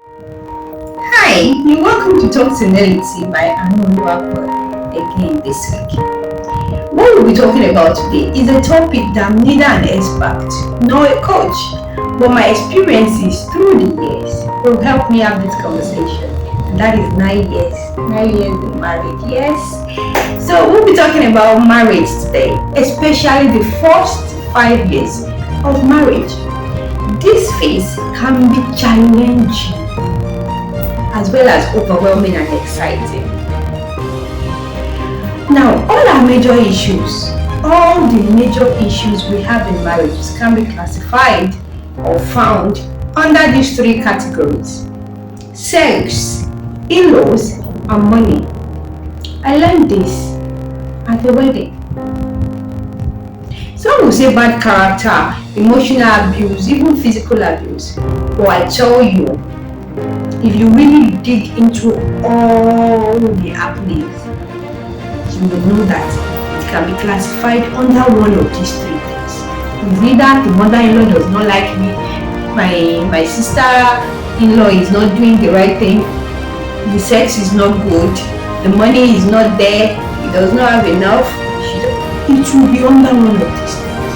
Hi, you're welcome to Talk to Nelity by Anuoluwapo again this week. What we'll be talking about today is a topic that I'm neither an expert nor a coach, but my experiences through the years will help me have this conversation. And that is 9 years. 9 years in marriage, yes. So we'll be talking about marriage today, especially the first 5 years of marriage. This phase can be challenging as well as overwhelming and exciting. Now, all the major issues we have in marriages can be classified or found under these three categories: sex, in-laws, and money. I learned this at the wedding. Some will say bad character, emotional abuse, even physical abuse. But I tell you, if you really dig into all the happenings, you will know that it can be classified under one of these three things. It's either the mother-in-law does not like me, my sister-in-law is not doing the right thing, the sex is not good, the money is not there, he does not have enough. It will be under one of these things.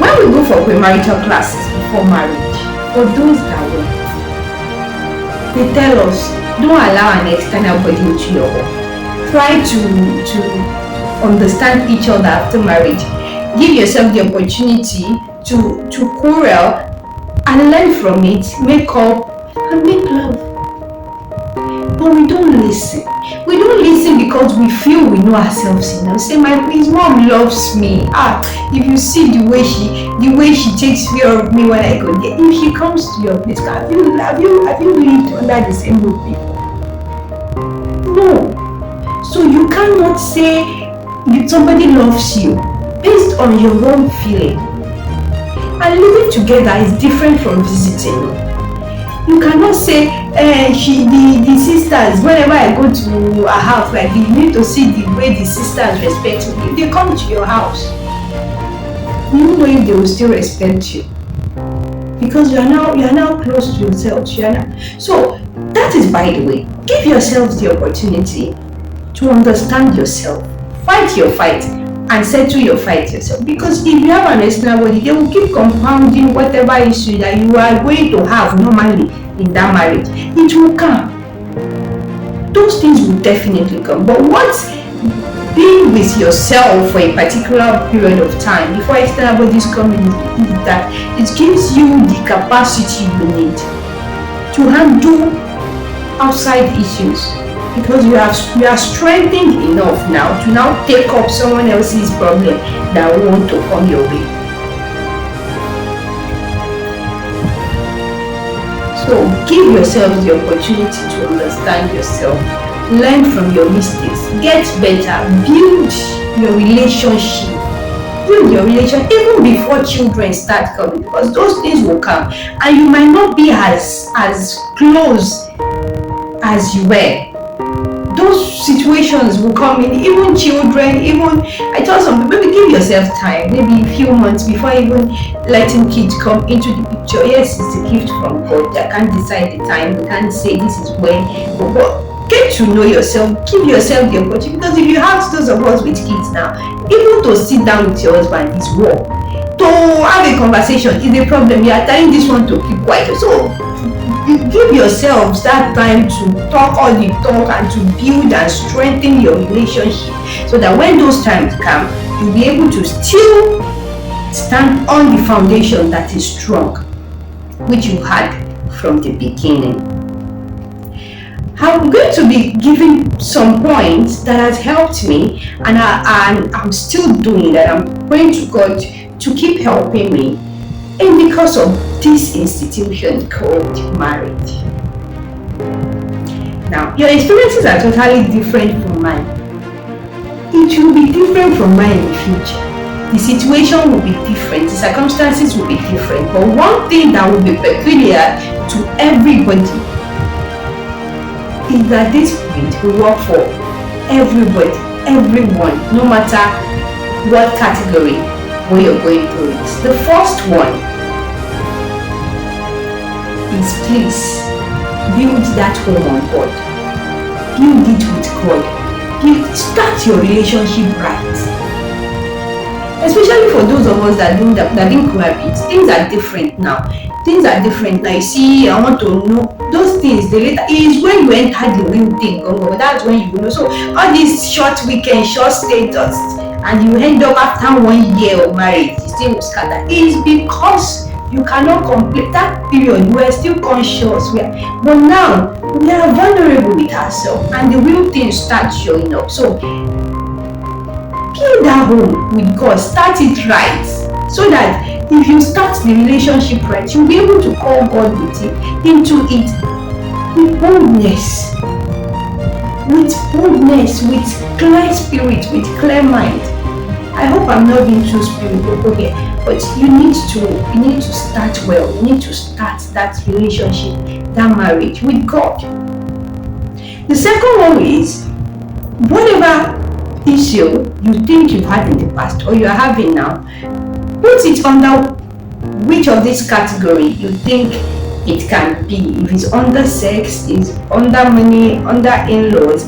When we go for premarital classes before marriage, for those that will, they tell us, don't allow an external body into your home. Try to understand each other after marriage. Give yourself the opportunity to quarrel and learn from it, make up and make love. But we don't listen. We don't listen because we feel we know ourselves enough. Say, his mom loves me. If you see the way she takes care of me when I go there, if she comes to your place, have you lived under the same roof before? No. So you cannot say that somebody loves you based on your own feeling. And living together is different from visiting. You cannot say the sisters, whenever I go to a house like this, you need to see the way the sisters respect me. If they come to your house, you know if they will still respect you. Because you are now close to yourself. So that is, by the way, give yourselves the opportunity to understand yourself. Fight your fight and settle your fight yourself. Because if you have an external body, they will keep compounding whatever issue that you are going to have normally in that marriage. It will come. Those things will definitely come. But what's being with yourself for a particular period of time before external bodies come in is that it gives you the capacity you need to handle outside issues. Because you are strengthened enough now to now take up someone else's problem that want to come your way. So give yourself the opportunity to understand yourself, learn from your mistakes, get better, build your relationship. Even before children start coming, because those things will come and you might not be as close as you were. Those situations will come in, even children, I tell some people, maybe give yourself time, maybe a few months before even letting kids come into the picture. Yes, it's a gift from God. I can't decide the time, we can't say this is when, but get to know yourself, give yourself the opportunity. Because if you have those of us with kids now, even to sit down with your husband is war. To have a conversation is a problem. You are telling this one to keep quiet. So give yourselves that time to talk all the talk and to build and strengthen your relationship, so that when those times come, you'll be able to still stand on the foundation that is strong, which you had from the beginning. I'm going to be giving some points that has helped me, and I'm still doing that. I'm praying to God to keep helping me, and because of this institution called marriage. Now, your experiences are totally different from mine. It will be different from mine in the future. The situation will be different, the circumstances will be different. But one thing that will be peculiar to everybody is that this point will work for everybody, everyone, no matter what category where you're going through it. The first one is please build that home on God. Build it with God. Start your relationship right. Especially for those of us that didn't cohabit. Things are different now. Things are different now. You see, I want to know those things. The later is when you enter the real thing. That's when you know. So all these short weekends, short status, and you end up after 1 year of marriage, you still scatter. Is because you cannot complete that period. You are still conscious. But now we are vulnerable with ourselves, and the real thing starts showing up. So build that home with God. Start it right, so that if you start the relationship right, you'll be able to call God into it with boldness, with clear spirit, with clear mind. I hope I'm not being too spiritual here, but you need to start well. You need to start that relationship, that marriage with God. The second one is whatever issue you think you've had in the past or you are having now, put it under which of this category you think it can be. If it's under sex, it's under money, under in-laws,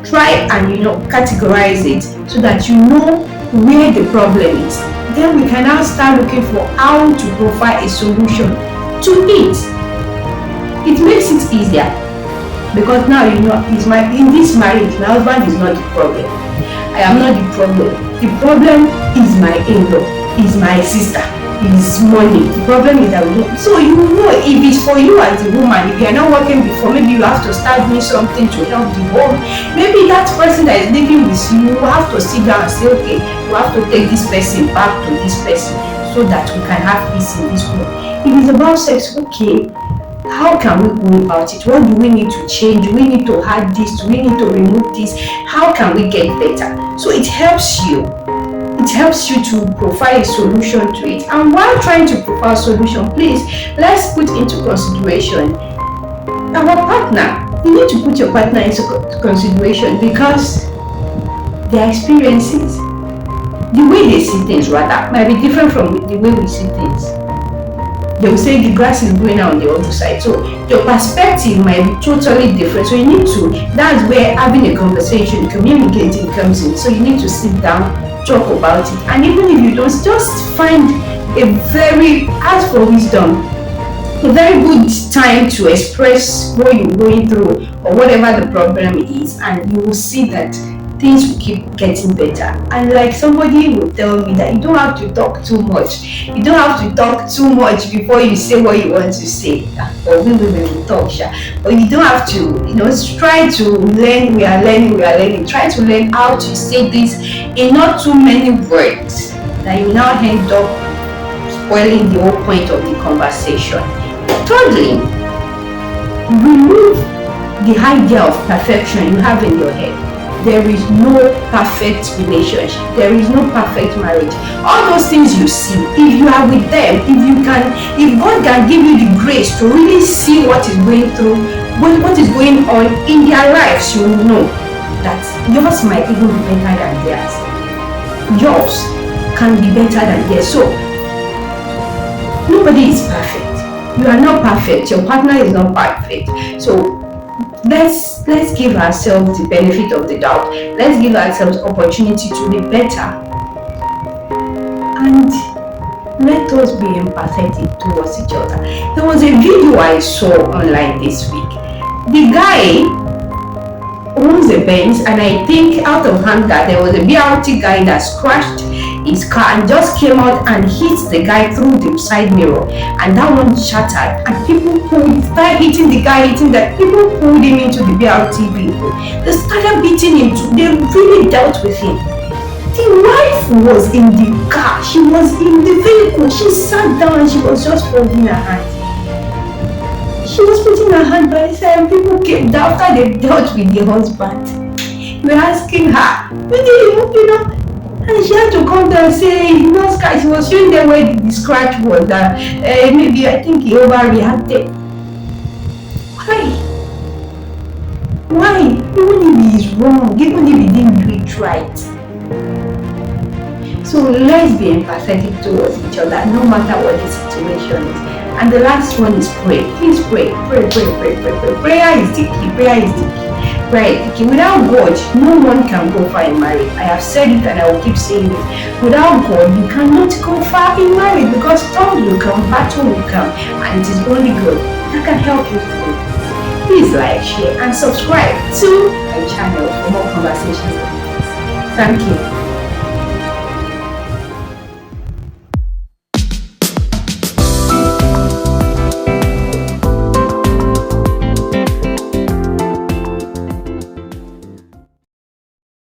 try and categorize it so that you know where the problem is. Then we can now start looking for how to provide a solution to it. It makes it easier because now in this marriage, my husband is not the problem. I am not the problem. The problem is my in-law, is my sister, is money. The problem is that so if it's for you as a woman, if you are not working before, maybe you have to start doing something to help the home. Maybe that person that is living with you have to sit down and say, okay, you have to take this person back to this person so that we can have peace in this home. If it's about sex, okay, how can we go about it? What do we need to change? Do we need to add this? Do we need to remove this? How can we get better? So it helps you. It helps you to provide a solution to it. And while trying to provide a solution, please, let's put into consideration our partner. You need to put your partner into consideration because their experiences, the way they see things rather, might be different from the way we see things. They will say the grass is greener on the other side. So your perspective might be totally different. So you need to, that's where having a conversation, communicating comes in. So you need to sit down, talk about it. And even if you don't, just find ask for wisdom, a very good time to express what you're going through or whatever the problem is. And you will see that things will keep getting better. And like somebody will tell me that you don't have to talk too much. You don't have to talk too much before you say what you want to say. Or we will talk, but you don't have to, try to learn. We are learning. Try to learn how to say this in not too many words that you now end up spoiling the whole point of the conversation. Thirdly, remove the idea of perfection you have in your head. There is no perfect relationship. There is no perfect marriage. All those things you see, if you are with them, if God can give you the grace to really see what is going on in their lives, you will know that yours might even be better than theirs. Yours can be better than theirs. So nobody is perfect. You are not perfect. Your partner is not perfect. So let's give ourselves the benefit of the doubt. Let's give ourselves opportunity to be better, and let us be empathetic towards each other. There was a video I saw online this week. The guy owns a Benz, and I think out of anger there was a BRT guy that scratched his car and just came out and hit the guy through the side mirror, and that one shattered, and people started hitting the guy, people pulled him into the BRT vehicle. They started beating him too. They really dealt with him. The wife was in the car, she was in the vehicle, she sat down and she was just holding her hand. She was putting her hand by her side, and people came after they dealt with the husband. We were asking her, and she had to come down and say, she was showing them where the scratch was, that maybe I think he overreacted. Why? Even if he is wrong, even if he didn't do it right. So let's be empathetic towards each other, no matter what the situation is. And the last one is pray. Please pray. Pray. Prayer is the key. Prayer is the key. Prayer is the key. Without God, no one can go far in marriage. I have said it and I will keep saying it. Without God, you cannot go far in marriage because storms will come, battle will come, and it is only God that can help you through. Please like, share, and subscribe to my channel for more conversations like this. Thank you.